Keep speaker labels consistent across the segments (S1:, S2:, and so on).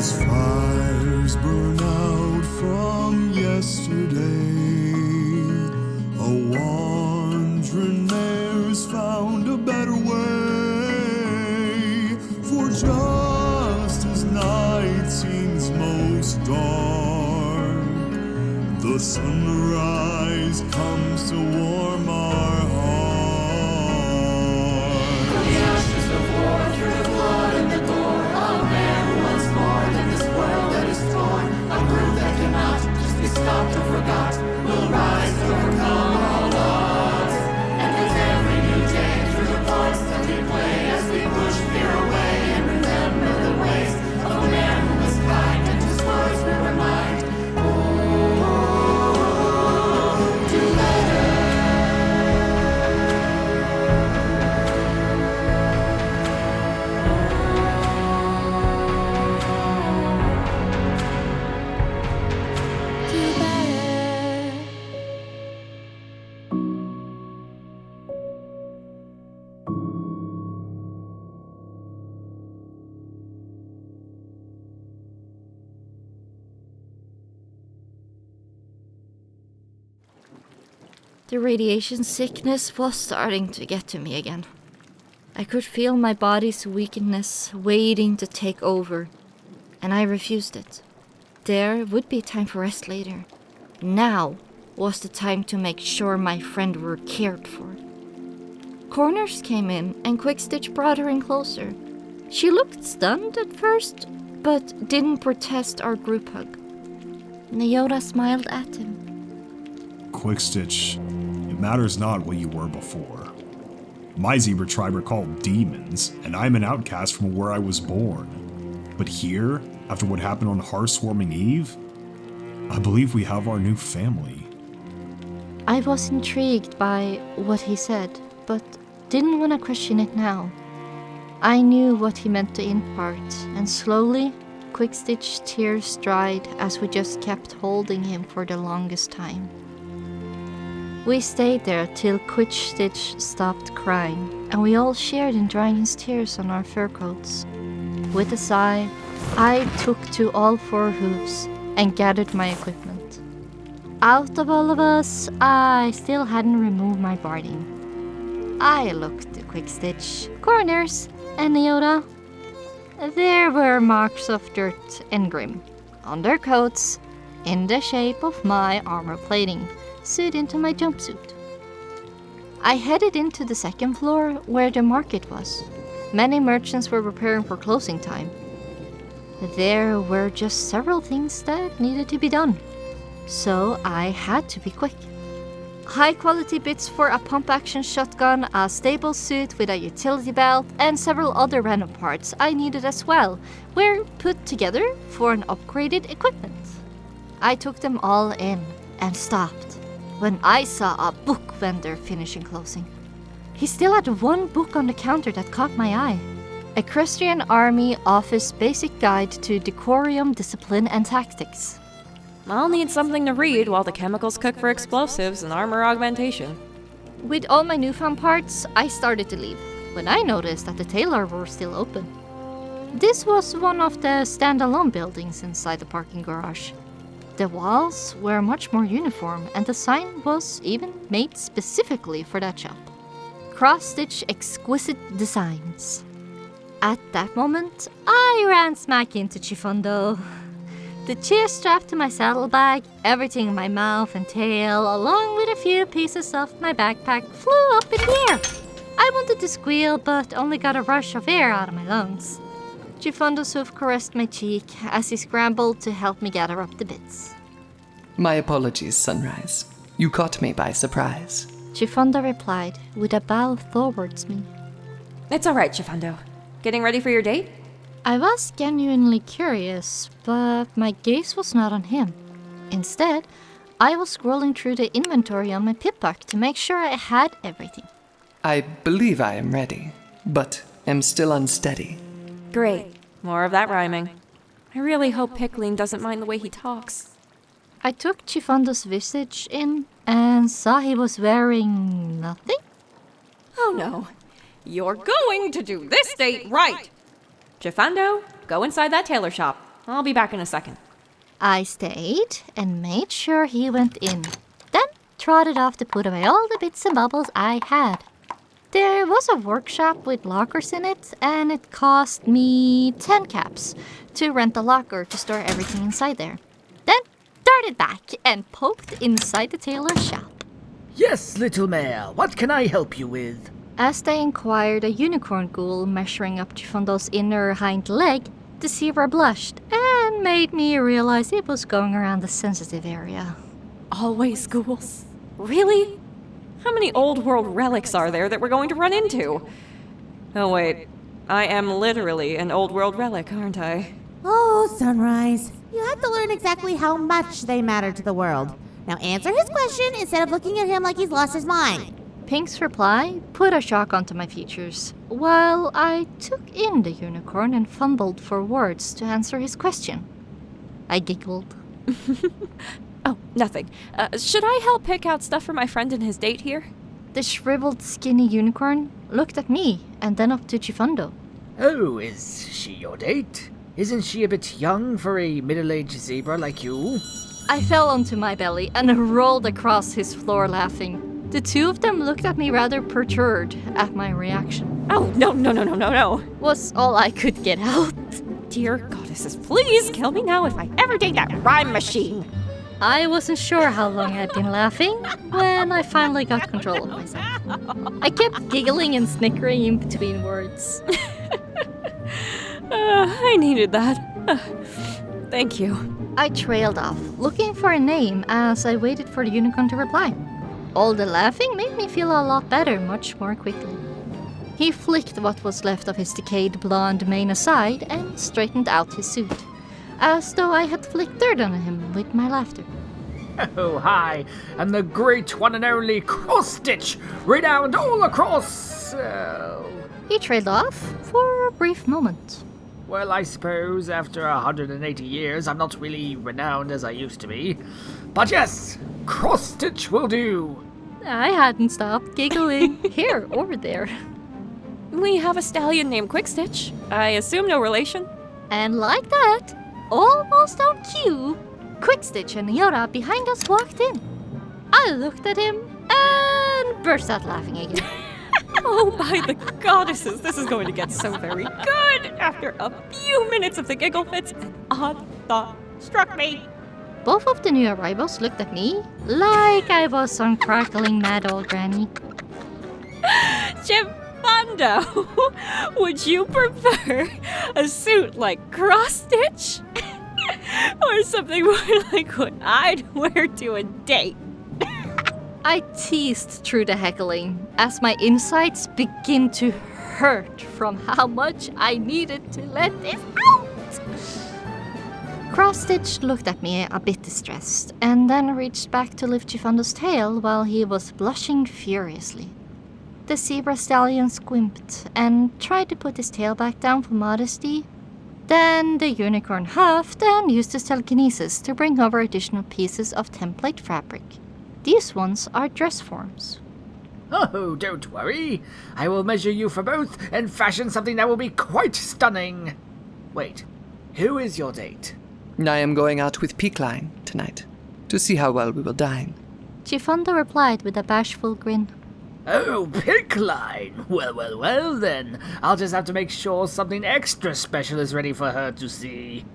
S1: As fires burn out from yesterday, a wandering mare's found a better way. For just as night seems most dark, the sunrise comes to warm our hearts.
S2: From the ashes of war, through the blood and the gore, a man who wants more than this world that is torn. A group that cannot just be stopped or forgot will rise to overcome all odds. And with every new day, through the parts that we play, as we push fear away and remember the ways of a man who was kind, and whose words will remind. Do better.
S3: The radiation sickness was starting to get to me again. I could feel my body's weakness waiting to take over, and I refused it. There would be time for rest later. Now was the time to make sure my friend were cared for. Corners came in, and Quickstitch brought her in closer. She looked stunned at first, but didn't protest our group hug. Leota smiled at him.
S4: Quickstitch, it matters not what you were before. My zebra tribe are called demons, and I'm an outcast from where I was born. But here, after what happened on Hearth-Swarming Eve, I believe we have our new family.
S3: I was intrigued by what he said, but didn't want to question it now. I knew what he meant to impart, and slowly, Quickstitch's tears dried as we just kept holding him for the longest time. We stayed there till Quickstitch stopped crying, and we all shared in drying his tears on our fur coats. With a sigh, I took to all four hooves and gathered my equipment. Out of all of us, I still hadn't removed my barding. I looked at Quickstitch, Corners, and Leota. There were marks of dirt and grime on their coats, in the shape of my armor plating, sewed into my jumpsuit. I headed into the second floor where the market was. Many merchants were preparing for closing time. There were just several things that needed to be done, so I had to be quick. High-quality bits for a pump-action shotgun, a stable suit with a utility belt, and several other random parts I needed as well were put together for an upgraded equipment. I took them all in and stopped when I saw a book vendor finishing closing. He still had one book on the counter that caught my eye. Equestrian Army Office Basic Guide to Decorum, Discipline, and Tactics.
S5: I'll need something to read while the chemicals cook for explosives and armor augmentation.
S3: With all my newfound parts, I started to leave, when I noticed that the tailor were still open. This was one of the standalone buildings inside the parking garage. The walls were much more uniform, and the sign was even made specifically for that shop. Cross-stitch exquisite designs. At that moment, I ran smack into Chifundo. The chair strapped to my saddlebag, everything in my mouth and tail, along with a few pieces of my backpack, flew up in the air. I wanted to squeal, but only got a rush of air out of my lungs. Chifundo's hoof caressed my cheek as he scrambled to help me gather up the bits.
S6: My apologies, Sunrise. You caught me by surprise.
S3: Chifundo replied with a bow towards me.
S5: It's all right, Chifundo. Getting ready for your date?
S3: I was genuinely curious, but my gaze was not on him. Instead, I was scrolling through the inventory on my pip-buck to make sure I had everything.
S6: I believe I am ready, but am still unsteady.
S5: Great. More of that rhyming. I really hope Picline doesn't mind the way he talks.
S3: I took Chifundo's visage in and saw he was wearing nothing.
S5: Oh no. You're going to do this date right! Chifundo, go inside that tailor shop. I'll be back in a second.
S3: I stayed and made sure he went in, then trotted off to put away all the bits and bobbles I had. There was a workshop with lockers in it, and it cost me 10 caps to rent a locker to store everything inside there. Then darted back and poked inside the tailor's shop.
S7: Yes, little mare, what can I help you with?
S3: As they inquired a unicorn ghoul measuring up Chifondo's inner hind leg, the zebra blushed and made me realize it was going around the sensitive area.
S5: Always ghouls? Really? How many old world relics are there that we're going to run into? Oh wait, I am literally an old world relic, aren't I?
S8: Oh, Sunrise. You have to learn exactly how much they matter to the world. Now answer his question instead of looking at him like he's lost his mind.
S3: Pink's reply put a shock onto my features, while I took in the unicorn and fumbled for words to answer his question. I giggled.
S5: Oh, nothing. Should I help pick out stuff for my friend and his date here?
S3: The shriveled, skinny unicorn looked at me and then up to Chifondo.
S7: Oh, is she your date? Isn't she a bit young for a middle-aged zebra like you?
S3: I fell onto my belly and rolled across his floor laughing. The two of them looked at me rather perturbed at my reaction.
S5: Oh, no.
S3: Was all I could get out.
S5: Dear goddesses, please kill me now if I ever date that rhyme machine.
S3: I wasn't sure how long I'd been laughing when I finally got control of myself. I kept giggling and snickering in between words.
S5: I needed that. Thank you.
S3: I trailed off, looking for a name as I waited for the unicorn to reply. All the laughing made me feel a lot better much more quickly. He flicked what was left of his decayed blonde mane aside and straightened out his suit, as though I had flicked dirt on him with my laughter.
S7: Oh, hi, I'm the great one and only Cross-Stitch, renowned all across...
S3: He trailed off for a brief moment.
S7: Well, I suppose after 180 years, I'm not really renowned as I used to be. But yes, Cross-Stitch will do.
S3: I hadn't stopped giggling here or there.
S5: We have a stallion named Quickstitch. I assume no relation?
S3: And like that, almost on cue, Quickstitch and Fiaura behind us walked in. I looked at him and burst out laughing again.
S5: Oh, by the goddesses, this is going to get so very good! After a few minutes of the giggle fits, an odd thought struck me.
S3: Both of the new arrivals looked at me like I was some crackling mad old granny.
S5: Chifondo, would you prefer a suit like Cross-Stitch? Or something more like what I'd wear to a date?
S3: I teased through the heckling as my insides begin to hurt from how much I needed to let this out. Cross-Stitch looked at me a bit distressed and then reached back to lift Chifondo's tail while he was blushing furiously. The zebra stallion squinted and tried to put his tail back down for modesty. Then the unicorn huffed and used his telekinesis to bring over additional pieces of template fabric. These ones are dress forms.
S7: Oh, don't worry. I will measure you for both and fashion something that will be quite stunning. Wait, who is your date?
S6: I am going out with Picline tonight to see how well we will dine.
S3: Chifondo replied with a bashful grin.
S7: Oh, Picline. Well then. I'll just have to make sure something extra special is ready for her to see.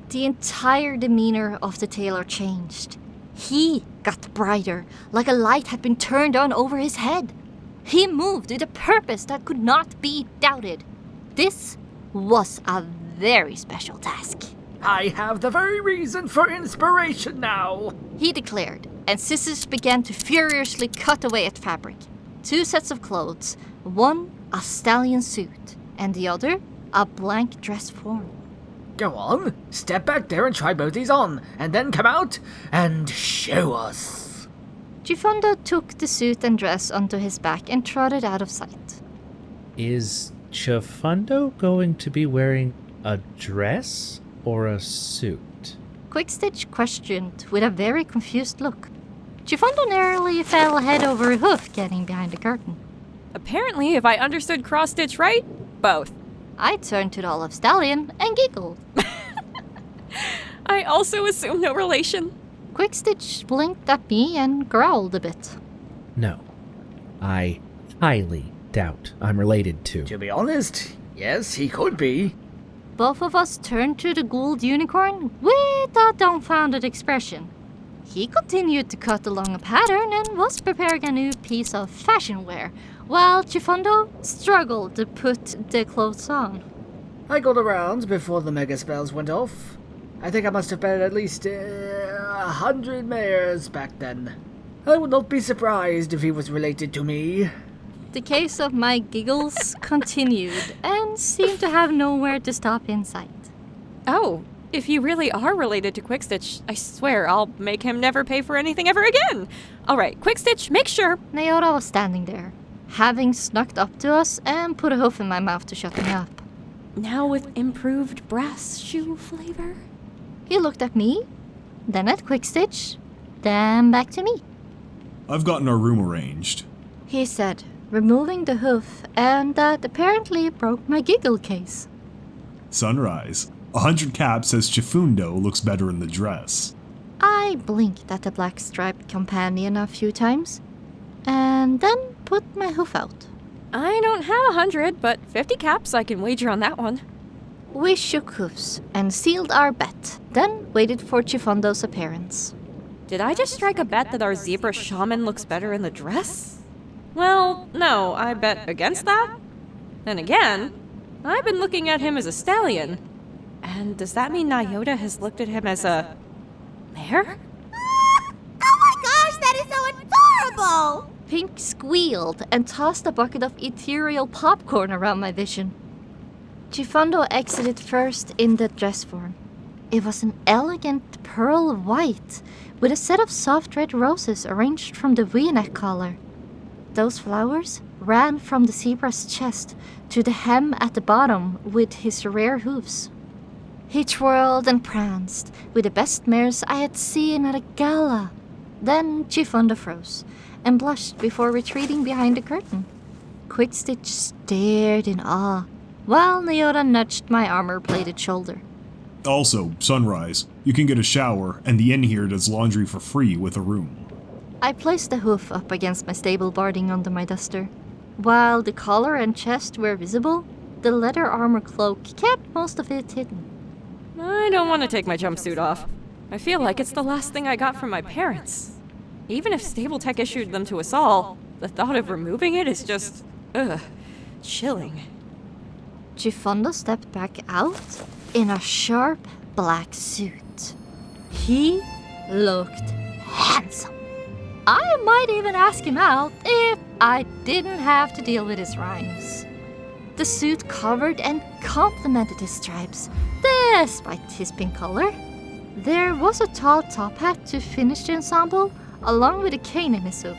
S3: The entire demeanor of the tailor changed. He got brighter, like a light had been turned on over his head. He moved with a purpose that could not be doubted. This was a very special task.
S7: I have the very reason for inspiration now,
S3: he declared, and scissors began to furiously cut away at fabric. 2 sets of clothes, one a stallion suit, and the other a blank dress form.
S7: Go on, step back there and try both these on, and then come out and show us.
S3: Chifondo took the suit and dress onto his back and trotted out of sight.
S9: Is Chifondo going to be wearing a dress or a suit?
S3: Quickstitch questioned with a very confused look. Chifondo narrowly fell head over hoof getting behind the curtain.
S5: Apparently, if I understood Cross-Stitch right, both.
S3: I turned to the olive stallion and giggled.
S5: I also assume no relation.
S3: Quickstitch blinked at me and growled a bit.
S9: No. I highly doubt I'm related to.
S7: To be honest, yes, he could be.
S3: Both of us turned to the Gould unicorn with a dumbfounded expression. He continued to cut along a pattern and was preparing a new piece of fashion wear, while Chifundo struggled to put the clothes on.
S7: I got around before the mega spells went off. I think I must have been at least 100 mares back then. I would not be surprised if he was related to me.
S3: The case of my giggles continued and seemed to have nowhere to stop in sight.
S5: Oh, if you really are related to Quickstitch, I swear I'll make him never pay for anything ever again. All right, Quickstitch, make sure.
S3: Naota was standing there, having snuck up to us and put a hoof in my mouth to shut me up.
S5: Now with improved brass shoe flavor?
S3: He looked at me, then at Quickstitch, then back to me.
S4: I've gotten our room arranged.
S3: He said, removing the hoof, and that apparently broke my giggle case.
S4: Sunrise. 100 caps says Chifundo looks better in the dress.
S3: I blinked at the black-striped companion a few times, and then put my hoof out.
S5: I don't have 100, but 50 caps I can wager on that one.
S3: We shook hoofs and sealed our bet, then waited for Chifundo's appearance.
S5: Did I just strike a bet that our zebra shaman looks better in the dress? Well, no, I bet against that. Then again, I've been looking at him as a stallion. And does that mean Naota has looked at him as a mare?
S8: Oh my gosh, that is so adorable!
S3: Pink squealed and tossed a bucket of ethereal popcorn around my vision. Chifundo exited first in the dress form. It was an elegant pearl white with a set of soft red roses arranged from the V-neck collar. Those flowers ran from the zebra's chest to the hem at the bottom with his rare hooves. He twirled and pranced with the best mares I had seen at a gala. Then Chifundo froze and blushed before retreating behind the curtain. Quickstitch stared in awe, while Naota nudged my armor-plated shoulder.
S4: Also, Sunrise, you can get a shower, and the inn here does laundry for free with a room.
S3: I placed the hoof up against my stable barding under my duster. While the collar and chest were visible, the leather armor cloak kept most of it hidden.
S5: I don't want to take my jumpsuit off. I feel like it's the last thing I got from my parents. Even if Stable Tech issued them to us all, the thought of removing it is just, chilling.
S3: Chifundo stepped back out in a sharp black suit. He looked handsome. I might even ask him out if I didn't have to deal with his rhymes. The suit covered and complemented his stripes, despite his pink color. There was a tall top hat to finish the ensemble, along with a cane in his hoof.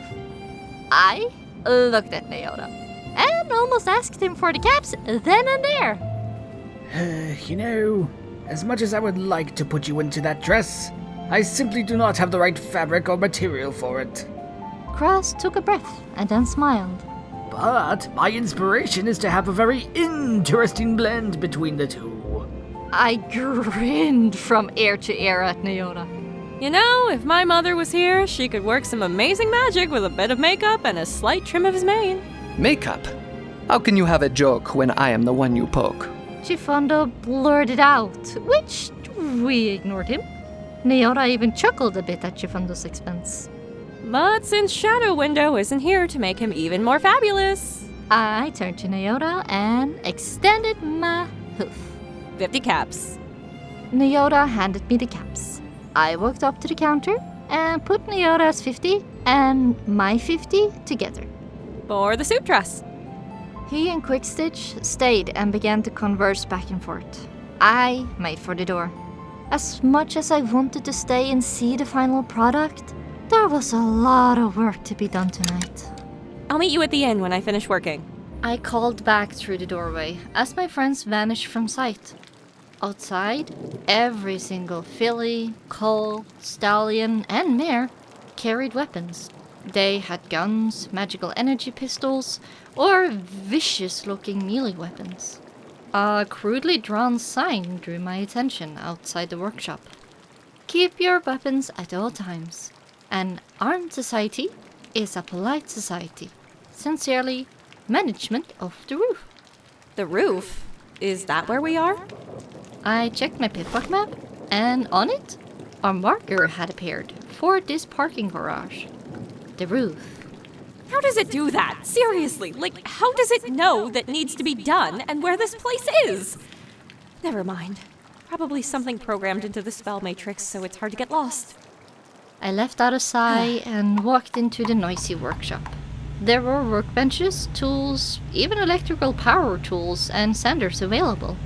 S3: I looked at Naota and almost asked him for the caps then and there.
S7: You know, as much as I would like to put you into that dress, I simply do not have the right fabric or material for it.
S3: Kriz took a breath and then smiled.
S7: But my inspiration is to have a very interesting blend between the two.
S3: I grinned from ear to ear at Naota.
S5: You know, if my mother was here, she could work some amazing magic with a bit of makeup and a slight trim of his mane.
S6: Makeup? How can you have a joke when I am the one you poke?
S3: Chifundo blurted out, which we ignored him. Naota even chuckled a bit at Chifundo's expense.
S5: But since Shadow Window isn't here to make him even more fabulous,
S3: I turned to Naota and extended my hoof.
S5: 50 caps.
S3: Naota handed me the caps. I walked up to the counter and put Naota's 50 and my 50 together.
S5: For the suit dress.
S3: He and Quickstitch stayed and began to converse back and forth. I made for the door. As much as I wanted to stay and see the final product, there was a lot of work to be done tonight.
S5: I'll meet you at the inn when I finish working.
S3: I called back through the doorway as my friends vanished from sight. Outside, every single filly, colt, stallion, and mare carried weapons. They had guns, magical energy pistols, or vicious-looking melee weapons. A crudely drawn sign drew my attention outside the workshop. Keep your weapons at all times. An armed society is a polite society. Sincerely, Management of the Roof.
S5: The roof? Is that where we are?
S3: I checked my pitbox map, and on it, a marker had appeared for this parking garage. The roof.
S5: How does it do that? Seriously, like, how does it know that needs to be done and where this place is? Never mind. Probably something programmed into the spell matrix, so it's hard to get lost.
S3: I left out a sigh and walked into the noisy workshop. There were workbenches, tools, even electrical power tools and sanders available.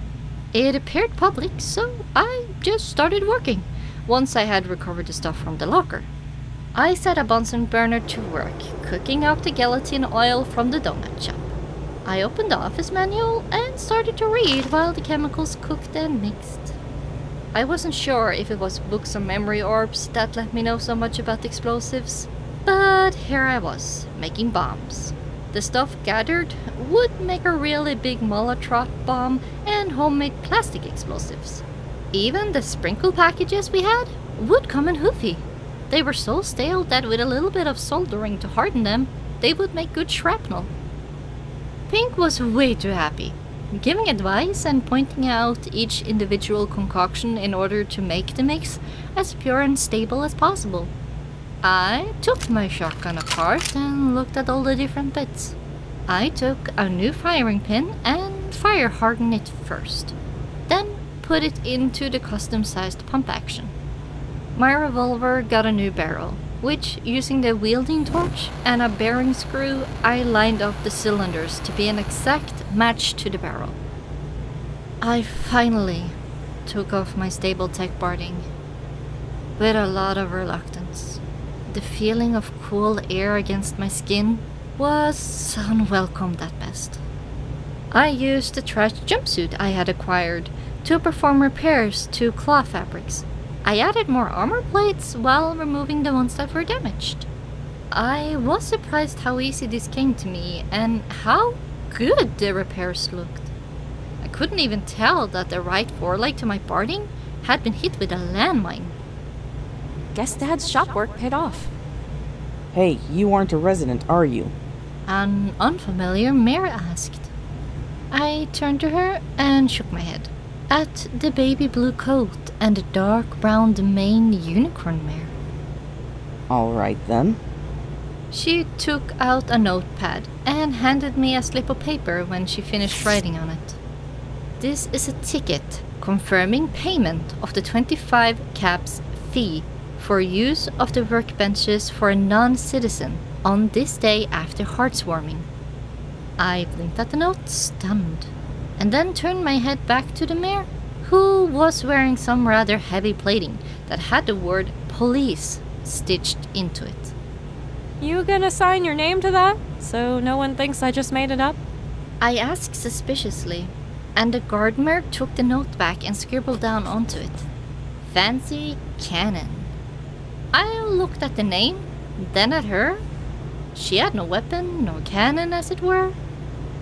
S3: It appeared public, so I just started working, once I had recovered the stuff from the locker. I set a Bunsen burner to work, cooking up the gelatin oil from the donut shop. I opened the office manual and started to read while the chemicals cooked and mixed. I wasn't sure if it was books or memory orbs that let me know so much about explosives, but here I was, making bombs. The stuff gathered would make a really big Molotov bomb and homemade plastic explosives. Even the sprinkle packages we had would come in hoofy. They were so stale that with a little bit of soldering to harden them, they would make good shrapnel. Pink was way too happy, giving advice and pointing out each individual concoction in order to make the mix as pure and stable as possible. I took my shotgun apart and looked at all the different bits. I took a new firing pin and fire hardened it first, then put it into the custom-sized pump action. My revolver got a new barrel, which, using the wielding torch and a bearing screw, I lined up the cylinders to be an exact match to the barrel. I finally took off my stable tech barding, with a lot of reluctance. The feeling of cool air against my skin was unwelcome at best. I used the trash jumpsuit I had acquired to perform repairs to cloth fabrics. I added more armor plates while removing the ones that were damaged. I was surprised how easy this came to me and how good the repairs looked. I couldn't even tell that the right foreleg to my barding had been hit with a landmine.
S5: Guess Dad's shop work paid off.
S10: Hey, you aren't a resident, are you?
S3: An unfamiliar mare asked. I turned to her and shook my head at the baby blue coat and the dark brown mane unicorn mare.
S10: Alright then.
S3: She took out a notepad and handed me a slip of paper when she finished writing on it. This is a ticket confirming payment of the 25 caps fee for use of the workbenches for a non-citizen on this day after heartswarming. I blinked at the note, stunned, and then turned my head back to the mare, who was wearing some rather heavy plating that had the word police stitched into it.
S5: You gonna sign your name to that, so no one thinks I just made it up?
S3: I asked suspiciously, and the guard mare took the note back and scribbled down onto it. Fancy Cannon. I looked at the name, then at her. She had no weapon, nor cannon as it were,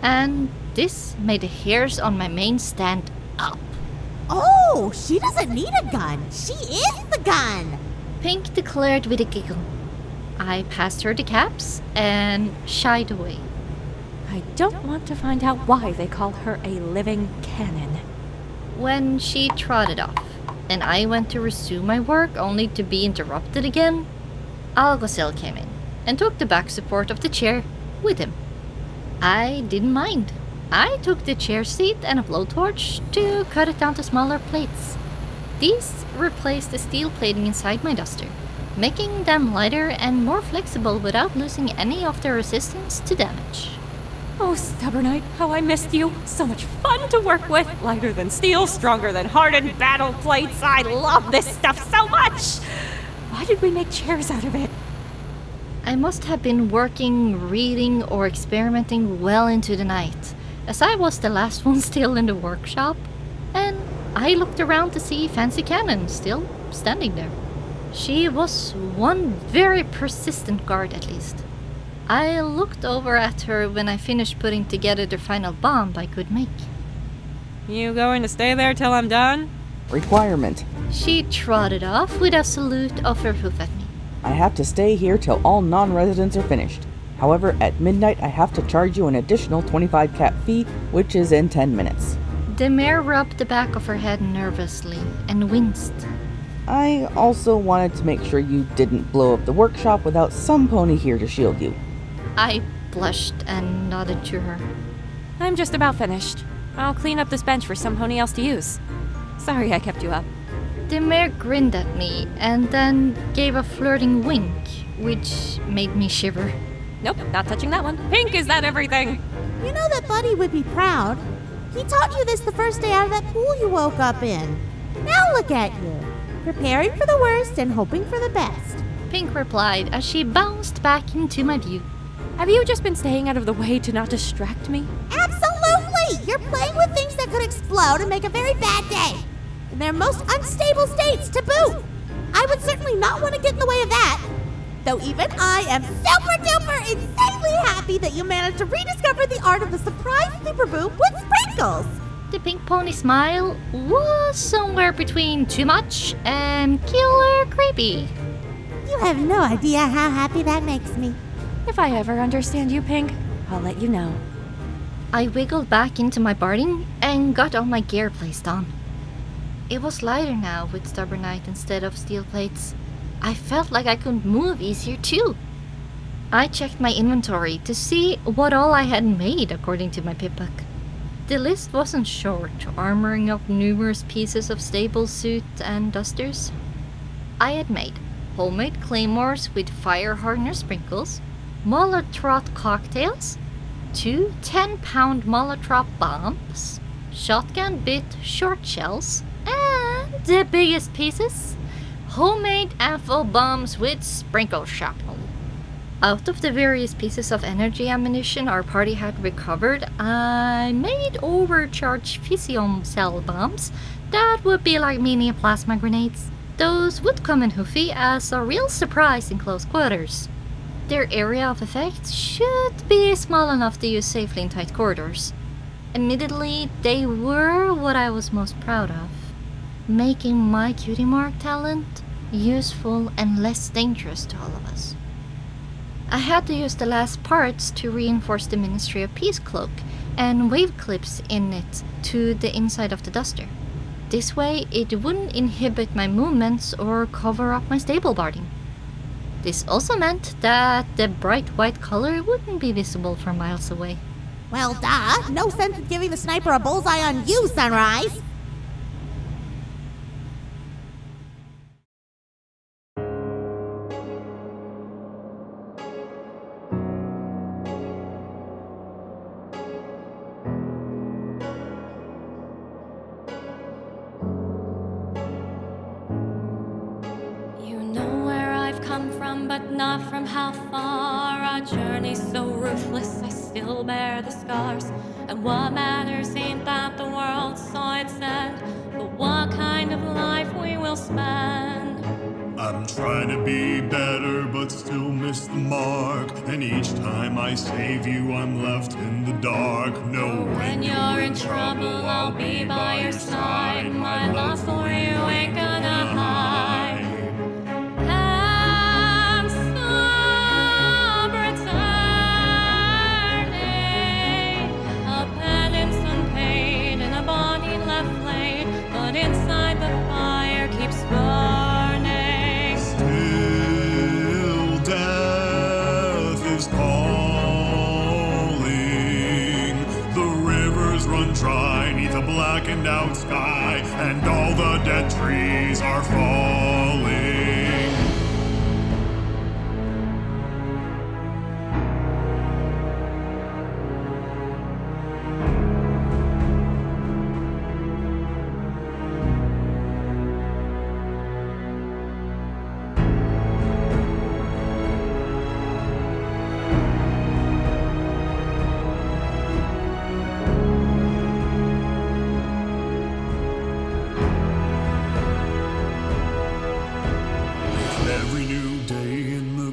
S3: and this made the hairs on my mane stand up.
S8: Oh, she doesn't need a gun. She is the gun.
S3: Pink declared with a giggle. I passed her the caps and shied away.
S5: I don't want to find out why they call her a living cannon.
S3: When she trotted off, and I went to resume my work only to be interrupted again, Alguacil came in and took the back support of the chair with him. I didn't mind. I took the chair seat and a blowtorch to cut it down to smaller plates. These replaced the steel plating inside my duster, making them lighter and more flexible without losing any of their resistance to damage.
S5: Oh, Stubbornite, how I missed you. So much fun to work with. Lighter than steel, stronger than hardened battle plates. I love this stuff so much. Why did we make chairs out of it?
S3: I must have been working, reading, or experimenting well into the night, as I was the last one still in the workshop, and I looked around to see Fancy Cannon still standing there. She was one very persistent guard at least. I looked over at her when I finished putting together the final bomb I could make.
S5: You going to stay there till I'm done?
S10: Requirement.
S3: She trotted off with a salute of her hoof at me.
S10: I have to stay here till all non-residents are finished. However, at midnight I have to charge you an additional 25 cap fee, which is in 10 minutes.
S3: The mare rubbed the back of her head nervously and winced.
S10: I also wanted to make sure you didn't blow up the workshop without some pony here to shield you.
S3: I blushed and nodded to her.
S5: I'm just about finished. I'll clean up this bench for some pony else to use. Sorry I kept you up.
S3: The mare grinned at me and then gave a flirting wink, which made me shiver.
S5: Nope, not touching that one. Pink, is that everything?
S8: You know that Buddy would be proud. He taught you this the first day out of that pool you woke up in. Now look at you, preparing for the worst and hoping for the best.
S3: Pink replied as she bounced back into my view.
S5: Have you just been staying out of the way to not distract me?
S8: Absolutely! You're playing with things that could explode and make a very bad day. In their most unstable states to boot. I would certainly not want to get in the way of that. Though even I am super duper insanely happy that you managed to rediscover the art of the surprise super boop with sprinkles.
S3: The pink pony smile was somewhere between too much and killer creepy.
S8: You have no idea how happy that makes me.
S5: If I ever understand you, Pink, I'll let you know.
S3: I wiggled back into my barding and got all my gear placed on. It was lighter now with stubbornite instead of steel plates. I felt like I could move easier too. I checked my inventory to see what all I had made according to my pip book. The list wasn't short, armoring up numerous pieces of stable suit and dusters. I had made homemade claymores with fire hardener sprinkles, Molotov cocktails, 2 10-pound Molotov bombs, shotgun bit short shells, and the biggest pieces, homemade amphil bombs with sprinkle shrapnel. Out of the various pieces of energy ammunition our party had recovered, I made overcharged physium cell bombs that would be like mini plasma grenades. Those would come in hoofy as a real surprise in close quarters. Their area of effect should be small enough to use safely in tight corridors. Admittedly, they were what I was most proud of, making my cutie mark talent useful and less dangerous to all of us. I had to use the last parts to reinforce the Ministry of Peace cloak and wave clips in it to the inside of the duster. This way it wouldn't inhibit my movements or cover up my stable barding. This also meant that the bright white color wouldn't be visible from miles away.
S8: Well, duh. No sense in giving the sniper a bullseye on you, Sunrise.
S11: But not from how far. Our journey so ruthless, I still bear the scars. And what matters ain't that the world saw its end, but what kind of life we will spend.
S1: I'm trying to be better, but still miss the mark. And each time I save you, I'm left in the dark. No,
S11: when you're in trouble, I'll be by your side. My love for you ain't gonna hide. Inside the fire keeps burning.
S1: Still death is calling. The rivers run dry 'neath a blackened out sky, and all the dead trees are falling.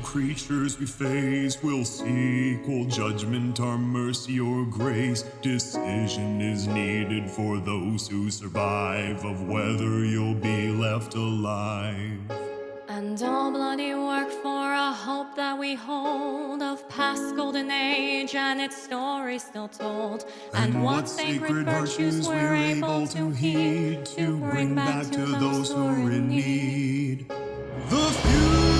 S1: creatures we face will seek, will judgment, our mercy, or grace. Decision is needed for those who survive, of whether you'll be left alive.
S11: And all bloody work for a hope that we hold, of past golden age and its story still told. And what sacred virtues we're able to heed, to bring back to those who are in need.
S1: The future